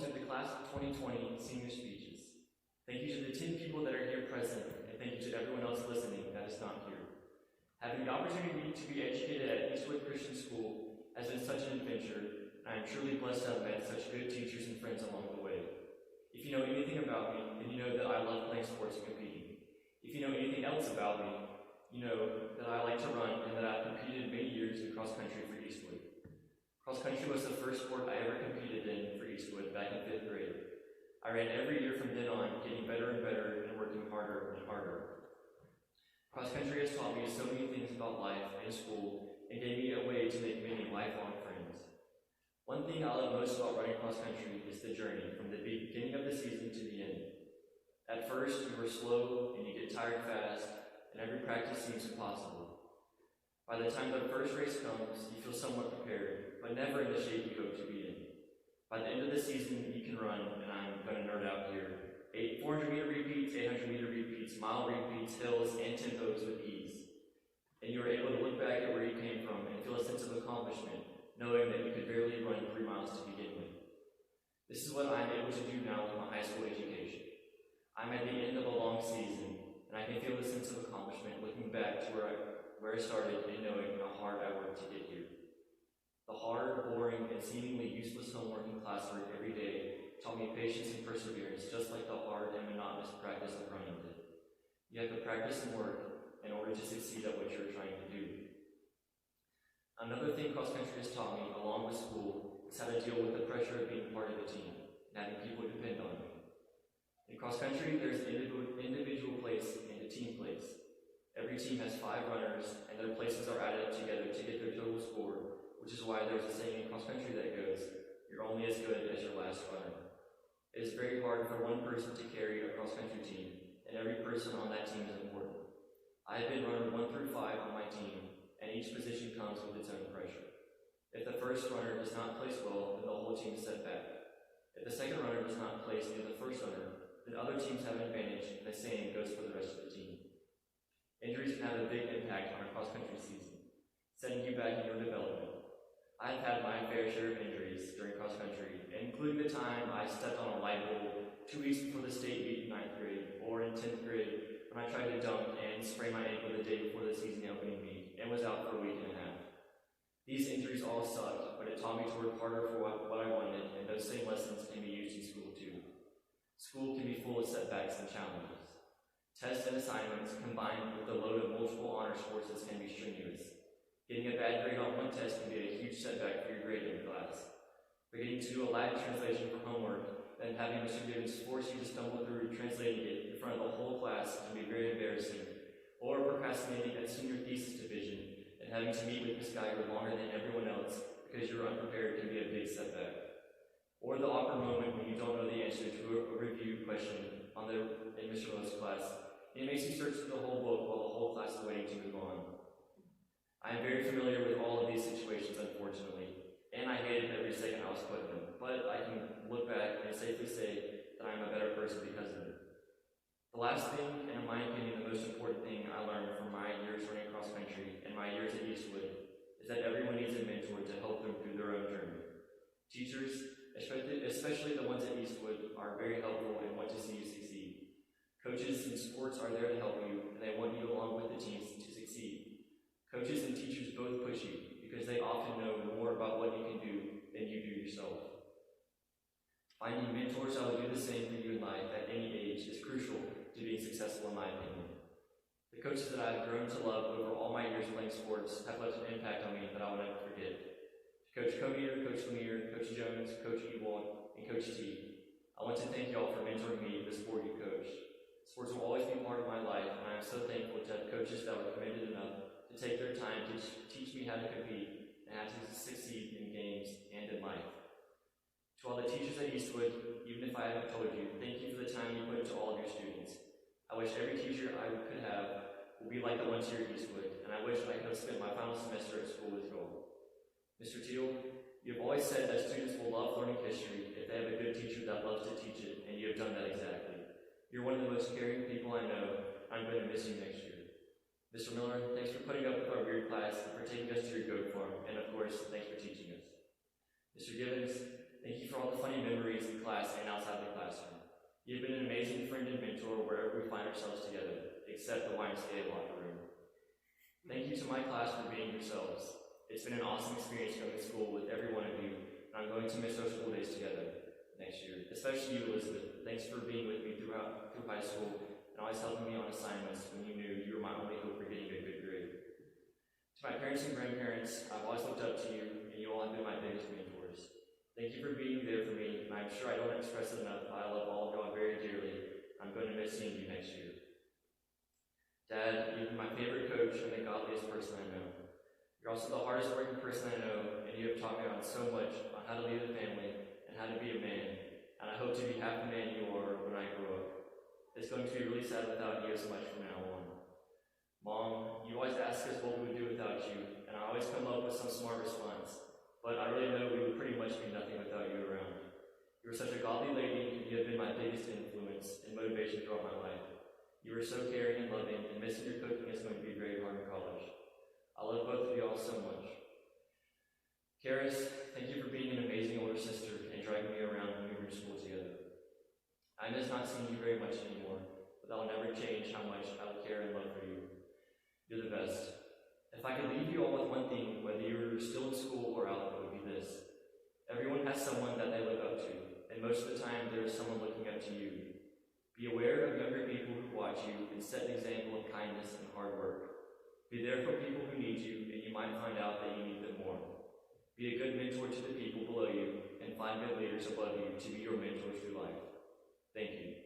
to the Class of 2020 senior speeches. Thank you to the 10 people that are here present, and thank you to everyone else listening that is not here. Having the opportunity to be educated at Eastwood Christian School has been such an adventure, and I am truly blessed to have met such good teachers and friends along the way. If you know anything about me, then you know that I love playing sports and competing. If you know anything else about me, you know that I like to run and that I've competed many years in cross country for Eastwood. Cross country was the first sport I ever competed in for Eastwood back in 5th grade. I ran every year from then on, getting better and better and working harder and harder. Cross country has taught me so many things about life and school and gave me a way to make many lifelong friends. One thing I love most about running cross country is the journey from the beginning of the season to the end. At first, you are slow and you get tired fast, and every practice seems impossible. By the time the first race comes, you feel somewhat prepared, but never in the shape you hope to be in. By the end of the season, you can run, and I'm going to nerd out here, 400-meter repeats, 800-meter repeats, mile repeats, hills, and tempos with ease. And you are able to look back at where you came from and feel a sense of accomplishment, knowing that you could barely run 3 miles to begin with. This is what I'm able to do now with my high school education. I'm at the end of a long season, and I can feel the sense of accomplishment looking back to where I started and knowing how hard I worked to get here. The hard, boring, and seemingly useless homework and classwork every day taught me patience and perseverance, just like the hard and monotonous practice of running did. You have to practice and work in order to succeed at what you're trying to do. Another thing cross country has taught me, along with school, is how to deal with the pressure of being part of a team and having people depend on me. In cross country, there's an individual place and a team place. Every team has 5 runners, and their places are added up together to get their total score, which is why there's a saying in cross country that goes, "You're only as good as your last runner." It is very hard for one person to carry a cross country team, and every person on that team is important. I have been runner 1 through 5 on my team, and each position comes with its own pressure. If the first runner does not place well, then the whole team is set back. If the second runner does not place near the first runner, then other teams have an advantage, and the same goes for the rest of the team. Injuries can have a big impact on a cross-country season, setting you back in your development. I've had my fair share of injuries during cross-country, including the time I stepped on a light pole 2 weeks before the state meet in 9th grade, or in 10th grade when I tried to dunk and sprained my ankle the day before the season opening meet and was out for a week and a half. These injuries all sucked, but it taught me to work harder for what I wanted, and those same lessons can be used in school too. School can be full of setbacks and challenges. Tests and assignments combined with the load of multiple honors courses can be strenuous. Getting a bad grade on one test can be a huge setback for your grade in class. Forgetting to do a Latin translation for homework, then having Mr. Gibbons force you to stumble through translating it in front of the whole class can be very embarrassing. Or procrastinating at senior thesis division and having to meet with Ms. Geiger longer than everyone else because you're unprepared can be a big setback. Or the awkward moment when you don't know the answer to a review question in Mr. Lowe's class, and it makes you search through the whole book while the whole class is waiting to move on. I am very familiar with all of these situations, unfortunately, and I hated every second I was put in them, but I can look back and safely say that I am a better person because of it. The last thing, and in my opinion the most important thing I learned from my years running cross country and my years at Eastwood, is that everyone needs a mentor to help them through their own journey. Teachers, especially the ones at Eastwood, are very helpful and want to see you succeed. Coaches in sports are there to help you, and they want you along with the teams to succeed. Coaches and teachers both push you, because they often know more about what you can do than you do yourself. Finding mentors that will do the same for you in life at any age is crucial to being successful in my opinion. The coaches that I have grown to love over all my years playing sports have left an impact on me that I will never forget. Coach Comier, Coach Lemire, Coach Jones, Coach Ewald, and Coach T, I want to thank you all for mentoring me in the sport you coach. Sports will always be part of my life, and I am so thankful to have coaches that were committed enough to take their time to teach me how to compete and how to succeed in games and in life. To all the teachers at Eastwood, even if I haven't told you, thank you for the time you put into all of your students. I wish every teacher I could have would be like the ones here at Eastwood, and I wish I could have spent my final semester at school with you all. Mr. Teal, you have always said that students will love learning history if they have a good teacher that loves to teach it, and you have done that exactly. You're one of the most caring people I know. I'm going to miss you next year. Mr. Miller, thanks for putting up with our weird class and for taking us to your goat farm, and of course, thanks for teaching us. Mr. Gibbons, thank you for all the funny memories in class and outside the classroom. You've been an amazing friend and mentor wherever we find ourselves together, except the YMCA locker room. Thank you to my class for being yourselves. It's been an awesome experience going to school with every one of you, and I'm going to miss our school days together next year. Especially you, Elizabeth. Thanks for being with me through high school and always helping me on assignments when you knew you were my only hope for getting a good grade. To my parents and grandparents, I've always looked up to you, and you all have been my biggest mentors. Thank you for being there for me, and I'm sure I don't express it enough, but I love all of y'all very dearly. I'm going to miss seeing you next year. Dad, you've been my favorite coach and the godliest person I know. You're also the hardest working person I know, and you have taught me on so much on how to lead a family and how to be a man, and I hope to be half the man you are when I grow up. It's going to be really sad without you as much from now on. Mom, you always ask us what we would do without you, and I always come up with some smart response, but I really know we would pretty much be nothing without you around. You are such a godly lady, and you have been my biggest influence and motivation throughout my life. You are so caring and loving, and missing your cooking is going to be very hard in college. I love both of you all so much. Karis, thank you for being an amazing older sister and dragging me around when we were in school together. I miss not seeing you very much anymore, but that will never change how much I will care and love for you. You're the best. If I could leave you all with one thing, whether you're still in school or out, it would be this. Everyone has someone that they look up to, and most of the time there is someone looking up to you. Be aware of younger people who watch you and set an example of kindness and hard work. Be there for people who need you, and you might find out that you need them more. Be a good mentor to the people below you, and find good leaders above you to be your mentors through life. Thank you.